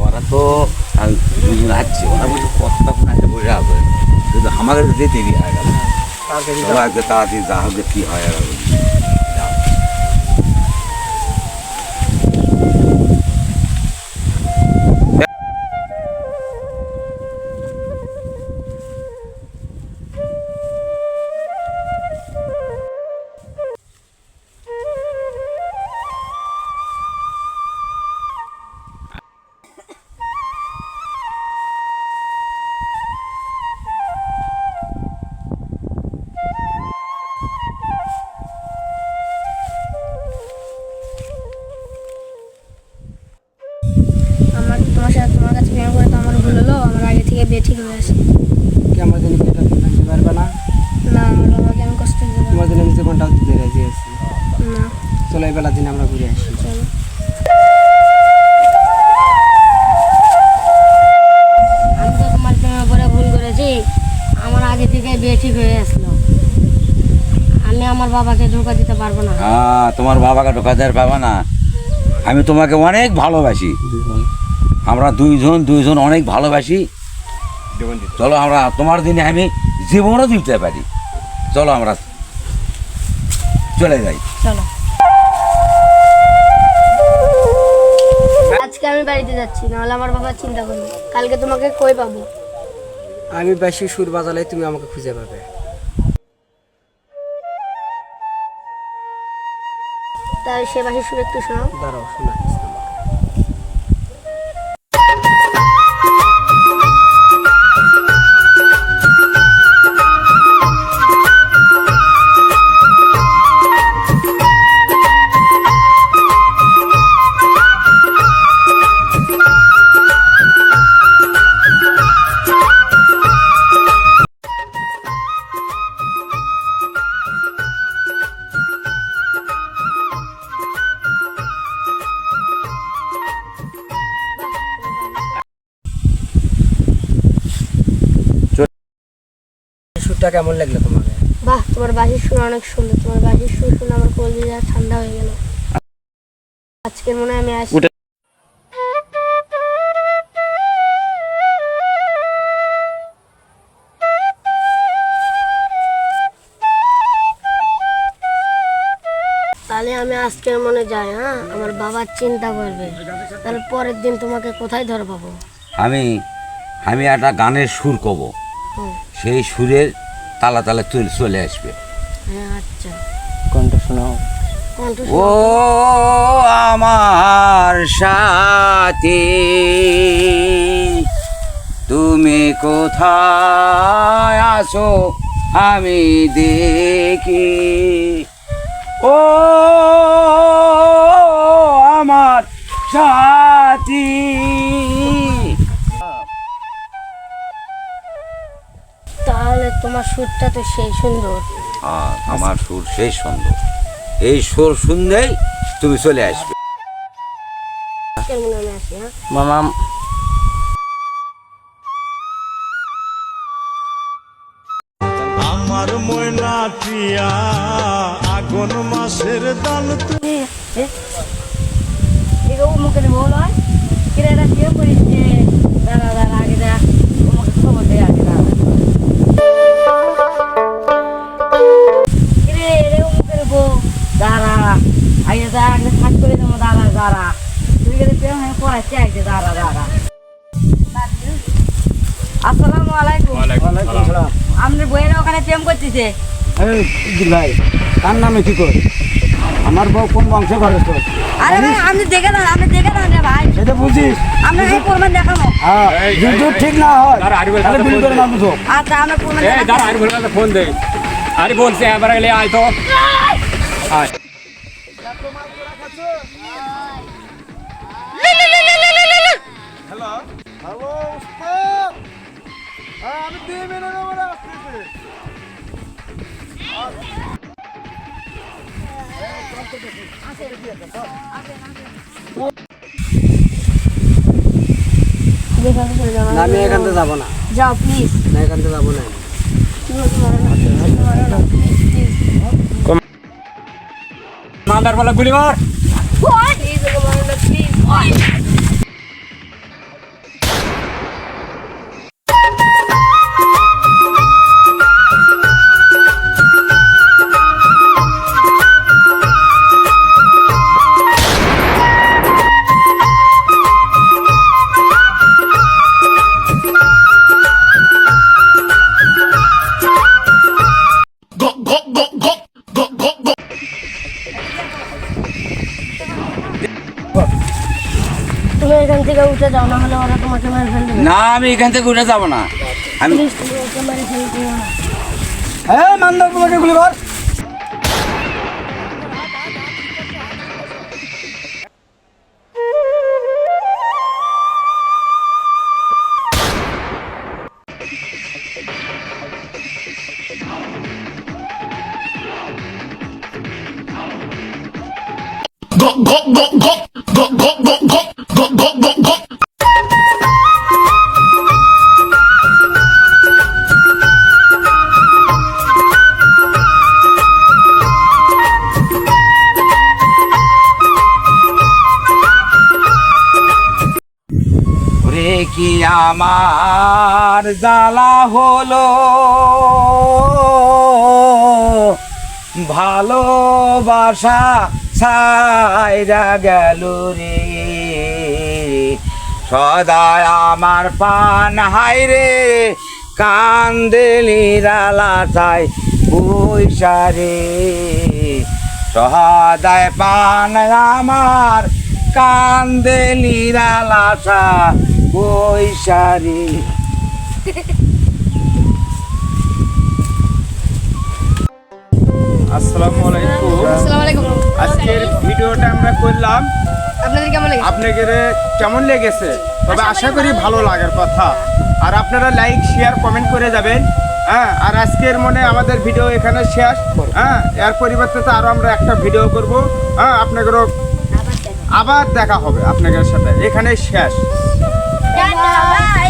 ওরা তো দুজন আসছে, ওরা বলছে কতক্ষণ আসতে বসে আসবে, কিন্তু আমাদের তো দেরি হয়ে গেল। আজকে তাড়াতাড়ি যা হবে কি হয় আর তোমার কাছে প্রেম করে তো আমার ভুল হলো, আমার আগে থেকে বিয়ে ঠিক হয়ে আসে। কি আমার জন্য বিয়েটা ভাঙতে পারবে না? না, আমার বাবাকে আমি কষ্ট দেবো তোমার জন্য আমি জীবনটাও দিতে রাজি আছি। না। চলো এই বেলা দিন আমরা ঘুরে আসি। চলো। আমি তো তোমার প্রেমে পড়ে ভুল করেছি, আমার আগে থেকে বিয়ে ঠিক হয়ে আসলো। আমি আমার বাবাকে ধোঁকা দিতে পারবো না। হ্যাঁ, তোমার বাবাকে ঢোকাতে পারবে না। আমি তোমাকে অনেক ভালোবাসি, আমরা দুইজন অনেক ভালোবাসি। চলো আমরা তোমার দিনে আমি জীবনও দিতে পারি। চলো আমরা চলে যাই। চলো। আজকে আমি বাড়িতে যাচ্ছি, নাহলে আমার বাবা চিন্তা করবে। কালকে তোমাকে কই পাবো? আমি বেশি সুর বাজালে তুমি আমাকে খুঁজে পাবে। তাই সে বাসির সুর একটু শোনাও। দাঁড়াও, শোনাচ্ছি তোমাকে। সুরটা কেমন লাগলো তোমাকে? বাহ, তোমার বাসির সুর অনেক সুন্দর। তোমার বাসির সুর শুনে আমার কলিজা ঠান্ডা হয়ে গেল। আজকের মনে হয় আমি আসি। তাহলে আমি আজকের মনে যাই। হ্যাঁ, আমার বাবা চিন্তা করবে। তাহলে পরের দিন তোমাকে কোথায় ধরে পাবো? আমি একটা গানের সুর কব, সেই সুরের তালা তালা চলে আসবে। হ্যাঁ, আচ্ছা। কোনটা শোনাও? ও আমার সাথী, তুমি কোথায় আছো আমি দেখি। ও আমার সাথী। তাহলে তোমার সুরটা তো সেই সুন্দর। আমার সুর সেই সুন্দর, এই সুর শুনলেই তুমি চলে আসবে। আজকের মনে আমি আসি। হ্যাঁ, মামা আমার ময়না প্রিয়া আগুন মাসের দান মুখে বল হয় কিরে, এটা কেউ করিস যে দাঁড়া দাঁড়া আগে দেখ, তোমাকে খবর দেয় আগে দাঁড়া। কিরে এরকম মুখের বউ দাঁড়া আগে দেখ, আগে থাক করে দেবো। দাঁড়া দাঁড়া, তুই গেলে প্রেম হয়ে পড়াচ্ছি আগে। দাঁড়া দাঁড়া। আসসালামু আলাইকুম। আপনার বইয়েরা ওখানে প্রেম করতেছে। ভাই, তার নামে কি কর? আমার বউ কোন বংশে ঘরে তো? আরে ভাই, আপনি দেখে দেন, আপনি দেখে দেন রে ভাই। সেটা বুঝিস? আপনাকে প্রমাণ দেখাবো। হ্যাঁ, যদি ঠিক না হয় তাহলে গুলি করে মারবো তো। আচ্ছা, আমরা প্রমাণ দেখাবো। ফোন দে। আরে বলছে এবার গেলে আয় তো আয়। হ্যালো উস্তাদ, আমি 2 মিনিটের মধ্যে আসতেছি। না, আমি এখান থেকে যাবো না। যাও প্লিজ। না, এখান থেকে যাবো না। মালদার বলে গুলি মার। প্লিজ। থেকে উঠে যাও, না হলে ওরা তোমাকে মেরে ফেলবে। না আমি এখান থেকে উঠে যাবো না। আমি প্লিজ তুমি ওকে মেরে ফেলতে না। হ্যাঁ মান্দার তোমাকে গুলি কর। ওরে কি আমার জ্বালা হলো, ভালোবাসা ছাইরা গেল রে, সদায় আমার পান হাইরে কান্দেলি রালা চাই বৈশারে, সদায় পান আমার কান্দেলি রালা চা বৈশারে। আসসালামু আলাইকুম। আসসালামু আলাইকুম। আজকের ভিডিওটা আমরা করলাম, আপনাদের কেমন লাগে? আপনাদের কেমন লেগেছে? তবে আশা করি ভালো লাগার কথা। আর আপনারা লাইক শেয়ার কমেন্ট করে যাবেন। হ্যাঁ, আর আজকের মনে আমাদের ভিডিও এখানে শেষ। হ্যাঁ, এর পরিবর্তে তো আরো আমরা একটা ভিডিও করব। হ্যাঁ, আপনাদেরও আবার দেখা হবে আপনাদের সাথে, এখানে শেষ। Tata, by.